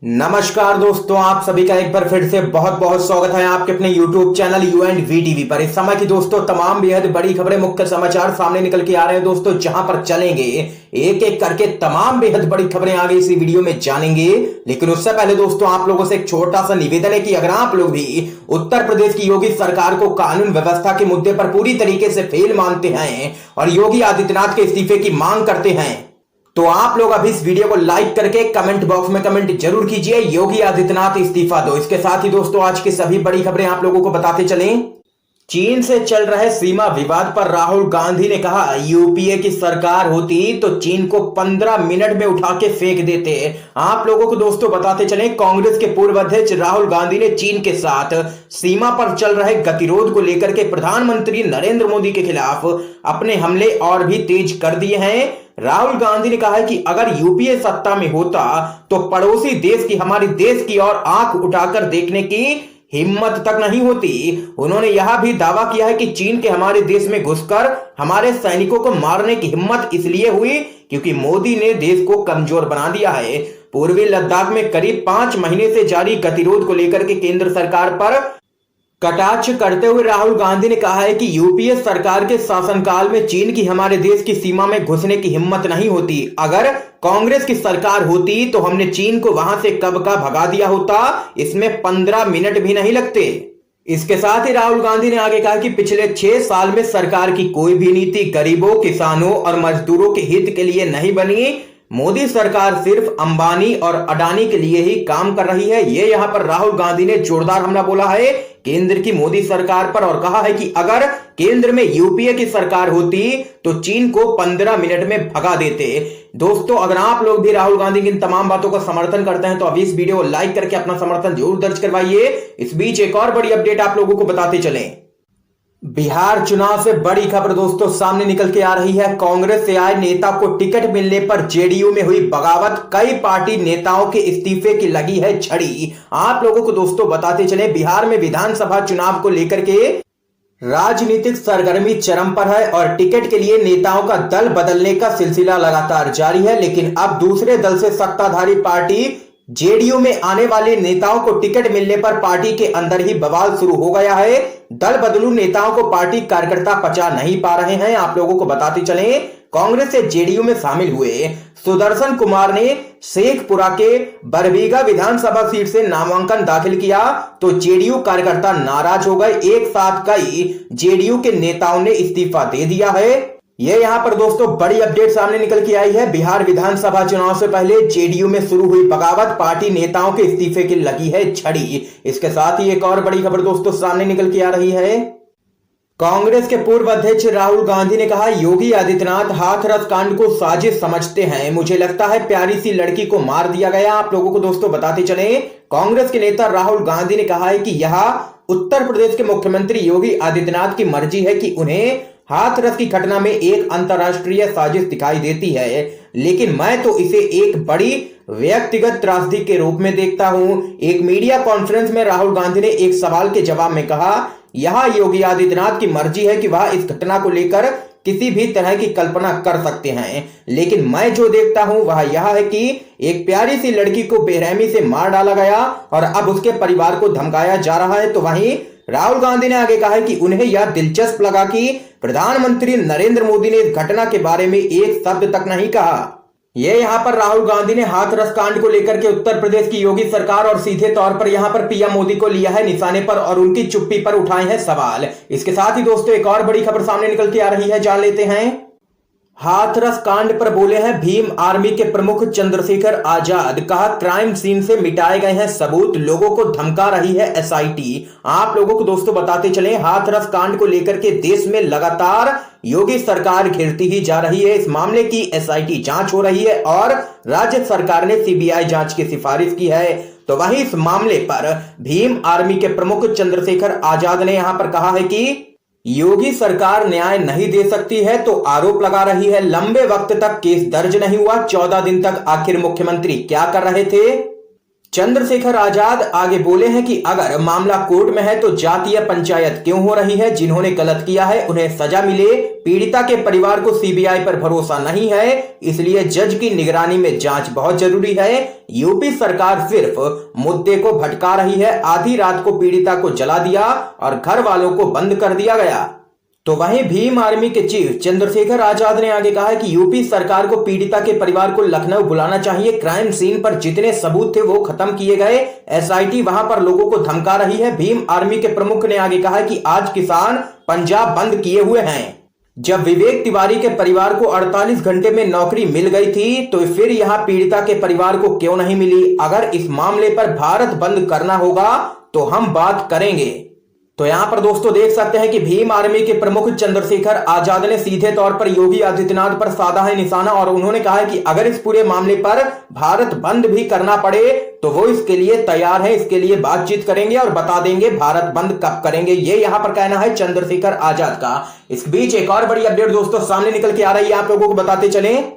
नमस्कार दोस्तों, आप सभी का एक बार फिर से बहुत बहुत स्वागत है आपके अपने YouTube channel U and V TV पर। इस समय की दोस्तों तमाम बेहद बड़ी खबरें, मुख्य समाचार सामने निकल के आ रहे हैं दोस्तों, जहां पर चलेंगे एक एक करके तमाम बेहद बड़ी खबरें आगे इसी वीडियो में जानेंगे। लेकिन उससे पहले दोस्तों आप लोगों से एक छोटा सा निवेदन है कि अगर आप लोग भी उत्तर प्रदेश की योगी सरकार को कानून व्यवस्था के मुद्दे पर पूरी तरीके से फेल मानते हैं और योगी आदित्यनाथ के इस्तीफे की मांग करते हैं तो आप लोग अभी इस वीडियो को लाइक करके कमेंट बॉक्स में कमेंट जरूर कीजिए, योगी आदित्यनाथ इस्तीफा दो। इसके साथ ही दोस्तों आज की सभी बड़ी खबरें आप लोगों को बताते चलें। चीन से चल रहे सीमा विवाद पर राहुल गांधी ने कहा, यूपीए की सरकार होती तो चीन को 15 मिनट में उठा के फेंक देते। आप लोगों को दोस्तों बताते चलें, कांग्रेस के पूर्व अध्यक्ष राहुल गांधी ने चीन के साथ सीमा पर चल रहे गतिरोध को लेकर के प्रधानमंत्री नरेंद्र मोदी के खिलाफ अपने हमले और भी तेज कर दिए हैं। राहुल गांधी ने कहा है कि अगर यूपीए सत्ता में होता तो पड़ोसी देश की, हमारी देश की ओर आंख उठाकर देखने की हिम्मत तक नहीं होती। उन्होंने यह भी दावा किया है कि चीन के हमारे देश में घुसकर हमारे सैनिकों को मारने की हिम्मत इसलिए हुई क्योंकि मोदी ने देश को कमजोर बना दिया है। पूर्वी लद्दाख में करीब 5 महीने से जारी गतिरोध को लेकर के केंद्र सरकार पर कटाक्ष करते हुए राहुल गांधी ने कहा है कि यूपीए सरकार के शासनकाल में चीन की हमारे देश की सीमा में घुसने की हिम्मत नहीं होती। अगर कांग्रेस की सरकार होती तो हमने चीन को वहां से कब का भगा दिया होता, इसमें 15 मिनट भी नहीं लगते। इसके साथ ही राहुल गांधी ने आगे कहा कि पिछले 6 साल में सरकार की कोई भी नीति गरीबों, किसानों और मजदूरों के हित के लिए नहीं बनी। मोदी सरकार सिर्फ अंबानी और अडानी के लिए ही काम कर रही है। ये यहां पर राहुल गांधी ने जोरदार हमला बोला है केंद्र की मोदी सरकार पर और कहा है कि अगर केंद्र में यूपीए की सरकार होती तो चीन को 15 मिनट में भगा देते। दोस्तों अगर आप लोग भी राहुल गांधी की इन तमाम बातों का समर्थन करते हैं तो अभी इस वीडियो को लाइक करके अपना समर्थन जरूर दर्ज करवाइए। इस बीच एक और बड़ी अपडेट आप लोगों को बताते चलें। बिहार चुनाव से बड़ी खबर दोस्तों सामने निकल के आ रही है। कांग्रेस से आए नेता को टिकट मिलने पर जेडीयू में हुई बगावत, कई पार्टी नेताओं के इस्तीफे की लगी है झड़ी। आप लोगों को दोस्तों बताते चले, बिहार में विधानसभा चुनाव को लेकर के राजनीतिक सरगर्मी चरम पर है और टिकट के लिए नेताओं का दल बदलने का सिलसिला लगातार जारी है। लेकिन अब दूसरे दल से सत्ताधारी पार्टी जेडीयू में आने वाले नेताओं को टिकट मिलने पर पार्टी के अंदर ही बवाल शुरू हो गया है। दल बदलू नेताओं को पार्टी कार्यकर्ता पचा नहीं पा रहे हैं। आप लोगों को बताते चलें, कांग्रेस से जेडीयू में शामिल हुए सुदर्शन कुमार ने शेखपुरा के बरबीघा विधानसभा सीट से नामांकन दाखिल किया तो जेडीयू कार्यकर्ता नाराज हो गए। एक साथ कई जेडीयू के नेताओं ने इस्तीफा दे दिया है। ये यहां पर दोस्तों बड़ी अपडेट सामने निकल के आई है। बिहार विधानसभा चुनाव से पहले जेडीयू में शुरू हुई बगावत, पार्टी नेताओं के इस्तीफे की लगी है झड़ी। इसके साथ ही एक और बड़ी खबर दोस्तों सामने निकल के आ रही है। कांग्रेस के पूर्व अध्यक्ष राहुल गांधी ने कहा, योगी आदित्यनाथ हाथरस कांड को साजिश समझते हैं। मुझे लगता है प्यारी सी लड़की को मार दिया गया। आप लोगों को दोस्तों बताते चले, कांग्रेस के नेता राहुल गांधी ने कहा है कि यह उत्तर प्रदेश के मुख्यमंत्री योगी आदित्यनाथ की मर्जी है कि उन्हें हाथरस की घटना में एक अंतर्राष्ट्रीय साजिश दिखाई देती है, लेकिन मैं तो इसे एक बड़ी व्यक्तिगत त्रासदी के रूप में देखता हूं। एक मीडिया कॉन्फ्रेंस में राहुल गांधी ने एक सवाल के जवाब में कहा, यह योगी आदित्यनाथ की मर्जी है कि वह इस घटना को लेकर किसी भी तरह की कल्पना कर सकते हैं, लेकिन मैं जो देखता हूं वह यह है कि एक प्यारी सी लड़की को बेरहमी से मार डाला गया और अब उसके परिवार को धमकाया जा रहा है। तो वहीं राहुल गांधी ने आगे कहा है कि उन्हें यह दिलचस्प लगा कि प्रधानमंत्री नरेंद्र मोदी ने इस घटना के बारे में एक शब्द तक नहीं कहा। ये यहां पर राहुल गांधी ने हाथरस कांड को लेकर के उत्तर प्रदेश की योगी सरकार और सीधे तौर पर यहां पर पीएम मोदी को लिया है निशाने पर और उनकी चुप्पी पर उठाए हैं सवाल। इसके साथ ही दोस्तों एक और बड़ी खबर सामने निकल के आ रही है, जान लेते हैं। हाथरस कांड पर बोले हैं भीम आर्मी के प्रमुख चंद्रशेखर आजाद। कहा, क्राइम सीन से मिटाए गए हैं सबूत, लोगों को धमका रही है एसआईटी। आप लोगों को दोस्तों बताते चले, हाथरस कांड को लेकर के देश में लगातार योगी सरकार घिरती ही जा रही है। इस मामले की एसआईटी जांच हो रही है और राज्य सरकार ने सीबीआई जांच की सिफारिश की है। तो वहीं इस मामले पर भीम आर्मी के प्रमुख चंद्रशेखर आजाद ने यहां पर कहा है कि योगी सरकार न्याय नहीं दे सकती है तो आरोप लगा रही है। लंबे वक्त तक केस दर्ज नहीं हुआ, 14 दिन तक आखिर मुख्यमंत्री क्या कर रहे थे। चंद्रशेखर आजाद आगे बोले हैं कि अगर मामला कोर्ट में है तो जातीय पंचायत क्यों हो रही है। जिन्होंने गलत किया है उन्हें सजा मिले। पीड़िता के परिवार को सीबीआई पर भरोसा नहीं है, इसलिए जज की निगरानी में जांच बहुत जरूरी है। यूपी सरकार सिर्फ मुद्दे को भटका रही है। आधी रात को पीड़िता को जला दिया और घर वालों को बंद कर दिया गया। तो वहीं भीम आर्मी के चीफ चंद्रशेखर आजाद ने आगे कहा है कि यूपी सरकार को पीड़िता के परिवार को लखनऊ बुलाना चाहिए। क्राइम सीन पर जितने सबूत थे वो खत्म किए गए। एसआईटी वहां पर लोगों को धमका रही है। भीम आर्मी के प्रमुख ने आगे कहा है कि आज किसान पंजाब बंद किए हुए हैं। जब विवेक तिवारी के परिवार को 48 घंटे में नौकरी मिल गई थी तो फिर यहां पीड़िता के परिवार को क्यों नहीं मिली। अगर इस मामले पर भारत बंद करना होगा तो हम बात करेंगे। तो यहां पर दोस्तों देख सकते हैं कि भीम आर्मी के प्रमुख चंद्रशेखर आजाद ने सीधे तौर पर योगी आदित्यनाथ पर साधा है निशाना और उन्होंने कहा है कि अगर इस पूरे मामले पर भारत बंद भी करना पड़े तो वो इसके लिए तैयार है। इसके लिए बातचीत करेंगे और बता देंगे भारत बंद कब करेंगे। ये यहां पर कहना है चंद्रशेखर आजाद का। इस बीच एक और बड़ी अपडेट दोस्तों सामने निकल के आ रही है, आप लोगों को बताते चलें।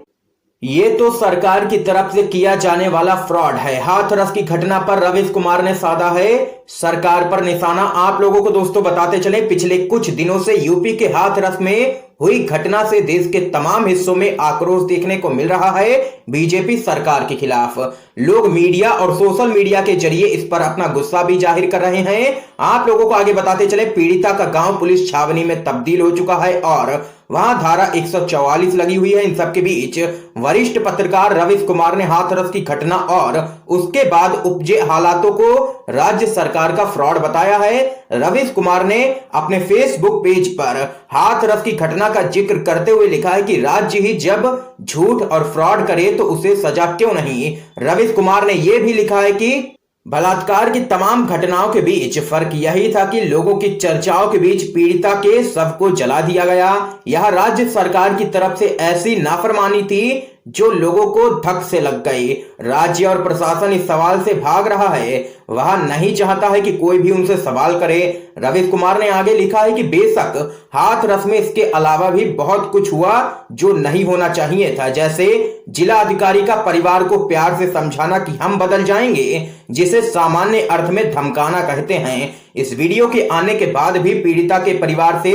ये तो सरकार की तरफ से किया जाने वाला फ्रॉड है। हाथरस की घटना पर रवीश कुमार ने साधा है सरकार पर निशाना। आप लोगों को दोस्तों बताते चले, पिछले कुछ दिनों से यूपी के हाथरस में हुई घटना से देश के तमाम हिस्सों में आक्रोश देखने को मिल रहा है। बीजेपी सरकार के खिलाफ लोग मीडिया और सोशल मीडिया के जरिए इस पर अपना गुस्सा भी जाहिर कर रहे हैं। आप लोगों को आगे बताते चले, पीड़िता का गांव पुलिस छावनी में तब्दील हो चुका है और वहां धारा 144 लगी हुई है। इन सबके बीच वरिष्ठ पत्रकार रवीश कुमार ने हाथरस की घटना और उसके बाद उपजे हालातों को राज्य सरकार का फ्रॉड बताया है। रवीश कुमार ने अपने फेसबुक पेज पर हाथरस की घटना का जिक्र करते हुए लिखा है कि राज्य ही जब झूठ और फ्रॉड करे तो उसे सजा क्यों नहीं। रवीश कुमार ने यह भी लिखा है कि बलात्कार की तमाम घटनाओं के बीच फर्क यही था कि लोगों की चर्चाओं के बीच पीड़िता के शव को जला दिया गया। यह राज्य सरकार की तरफ से ऐसी नाफरमानी थी जो लोगों को धक से लग गई। राज्य और प्रशासन इस सवाल से भाग रहा है, वह नहीं चाहता है कि कोई भी उनसे सवाल करे। रवीश कुमार ने आगे लिखा है कि बेशक हाथरस में इसके अलावा भी बहुत कुछ हुआ जो नहीं होना चाहिए था, जैसे जिला अधिकारी का परिवार को प्यार से समझाना कि हम बदल जाएंगे, जिसे सामान्य अर्थ में धमकाना कहते हैं। इस वीडियो के आने के बाद भी पीड़िता के परिवार से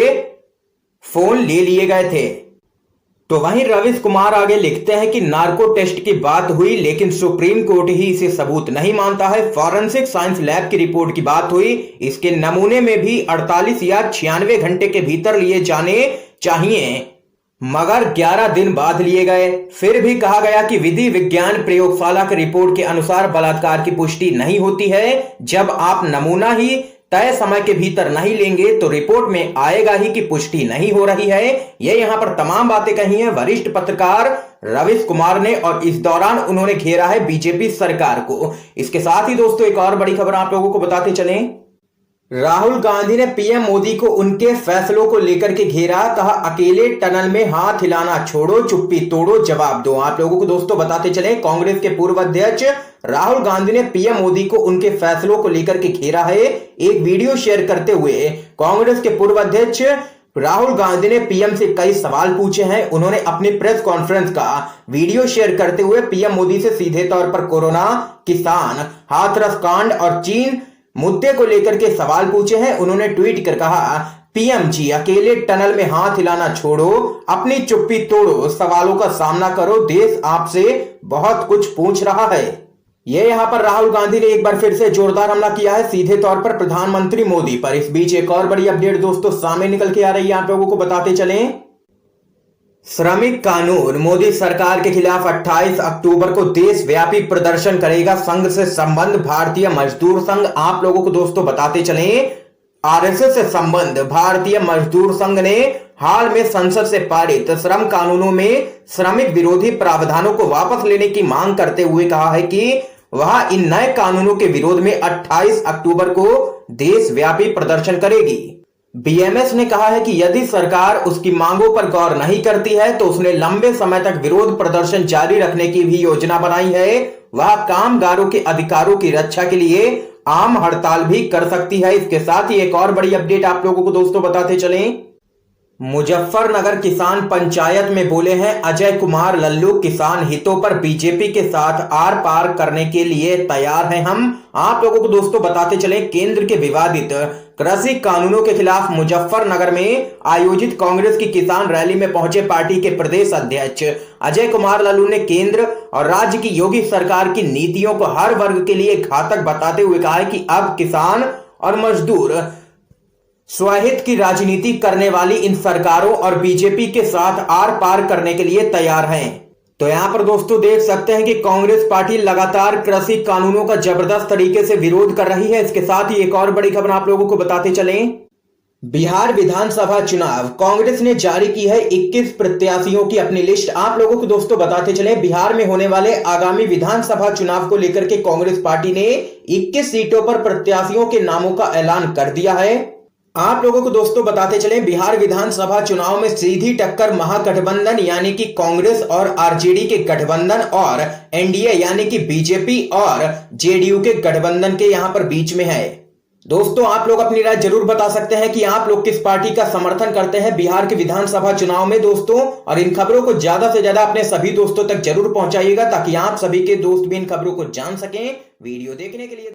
फोन ले लिए गए थे। तो वहीं रवीश कुमार आगे लिखते हैं कि नार्को टेस्ट की बात हुई लेकिन सुप्रीम कोर्ट ही इसे सबूत नहीं मानता है। फॉरेंसिक साइंस लैब की रिपोर्ट की बात हुई, इसके नमूने में भी 48 या 96 घंटे के भीतर लिए जाने चाहिए मगर 11 दिन बाद लिए गए। फिर भी कहा गया कि विधि विज्ञान प्रयोगशाला की रिपोर्ट के अनुसार बलात्कार की पुष्टि नहीं होती है। जब आप नमूना ही तय समय के भीतर नहीं लेंगे तो रिपोर्ट में आएगा ही कि पुष्टि नहीं हो रही है। ये यहां पर तमाम बातें कही हैं वरिष्ठ पत्रकार रवीश कुमार ने और इस दौरान उन्होंने घेरा है बीजेपी सरकार को। इसके साथ ही दोस्तों एक और बड़ी खबर आप लोगों को बताते चलें। राहुल गांधी ने पीएम मोदी को उनके फैसलों को लेकर के घेरा, कहा अकेले टनल में हाथ हिलाना छोड़ो, चुप्पी तोड़ो, जवाब दो। आप लोगों को दोस्तों बताते चले, कांग्रेस के पूर्व अध्यक्ष राहुल गांधी ने पीएम मोदी को उनके फैसलों को लेकर के घेरा है। एक वीडियो शेयर करते हुए कांग्रेस के पूर्व अध्यक्ष राहुल गांधी ने पीएम से कई सवाल पूछे हैं। उन्होंने अपनी प्रेस कॉन्फ्रेंस का वीडियो शेयर करते हुए पीएम मोदी से सीधे तौर पर कोरोना, किसान, हाथरस कांड और चीन मुद्दे को लेकर के सवाल पूछे हैं। उन्होंने ट्वीट कर कहा, पीएम जी अकेले टनल में हाथ हिलाना छोड़ो, अपनी चुप्पी तोड़ो, सवालों का सामना करो, देश आपसे बहुत कुछ पूछ रहा है। ये यहां पर राहुल गांधी ने एक बार फिर से जोरदार हमला किया है सीधे तौर पर प्रधानमंत्री मोदी पर। इस बीच एक और बड़ी अपडेट दोस्तों सामने निकल के आ रही है, आप लोगों को बताते चलें। श्रमिक कानून, मोदी सरकार के खिलाफ 28 अक्टूबर को देशव्यापी प्रदर्शन करेगा संघ से संबंध भारतीय मजदूर संघ। आप लोगों को दोस्तों बताते चलें, आरएसएस से संबंध भारतीय मजदूर संघ ने हाल में संसद से पारित श्रम कानूनों में श्रमिक विरोधी प्रावधानों को वापस लेने की मांग करते हुए कहा है कि वह इन नए कानूनों के विरोध में 28 अक्टूबर को देशव्यापी प्रदर्शन करेगी। बीएमएस ने कहा है कि यदि सरकार उसकी मांगों पर गौर नहीं करती है तो उसने लंबे समय तक विरोध प्रदर्शन जारी रखने की भी योजना बनाई है। वह कामगारों के अधिकारों की रक्षा के लिए आम हड़ताल भी कर सकती है। इसके साथ ही एक और बड़ी अपडेट आप लोगों को दोस्तों बताते चलें। मुजफ्फरनगर किसान पंचायत में बोले हैं अजय कुमार लल्लू, किसान हितों पर बीजेपी के साथ आर पार करने के लिए तैयार हैं हम। आप लोगों को दोस्तों बताते चले, केंद्र के विवादित कृषि कानूनों के खिलाफ मुजफ्फरनगर में आयोजित कांग्रेस की किसान रैली में पहुंचे पार्टी के प्रदेश अध्यक्ष अजय कुमार लल्लू ने केंद्र और राज्य की योगी सरकार की नीतियों को हर वर्ग के लिए घातक बताते हुए कहा है कि अब किसान और मजदूर स्वहित की राजनीति करने वाली इन सरकारों और बीजेपी के साथ आर पार करने के लिए तैयार हैं। तो यहां पर दोस्तों देख सकते हैं कि कांग्रेस पार्टी लगातार कृषि कानूनों का जबरदस्त तरीके से विरोध कर रही है। इसके साथ ही एक और बड़ी खबर आप लोगों को बताते चलें, बिहार विधानसभा चुनाव कांग्रेस ने जारी की है 21 प्रत्याशियों की अपनी लिस्ट। आप लोगों को दोस्तों बताते चलें, बिहार में होने वाले आगामी विधानसभा चुनाव को लेकर के कांग्रेस पार्टी ने 21 सीटों पर प्रत्याशियों के नामों का ऐलान कर दिया है। आप लोगों को दोस्तों बताते चलें, बिहार विधानसभा चुनाव में सीधी टक्कर महागठबंधन यानी कि कांग्रेस और आरजेडी के गठबंधन और एनडीए यानी कि बीजेपी और जेडीयू के गठबंधन के यहां पर बीच में है। दोस्तों आप लोग अपनी राय जरूर बता सकते हैं कि आप लोग किस पार्टी का समर्थन करते हैं बिहार के विधानसभा चुनाव में दोस्तों, और इन खबरों को ज्यादा से ज्यादा अपने सभी दोस्तों तक जरूर पहुंचाइएगा ताकि आप सभी के दोस्त भी इन खबरों को जान सकें। वीडियो देखने के लिए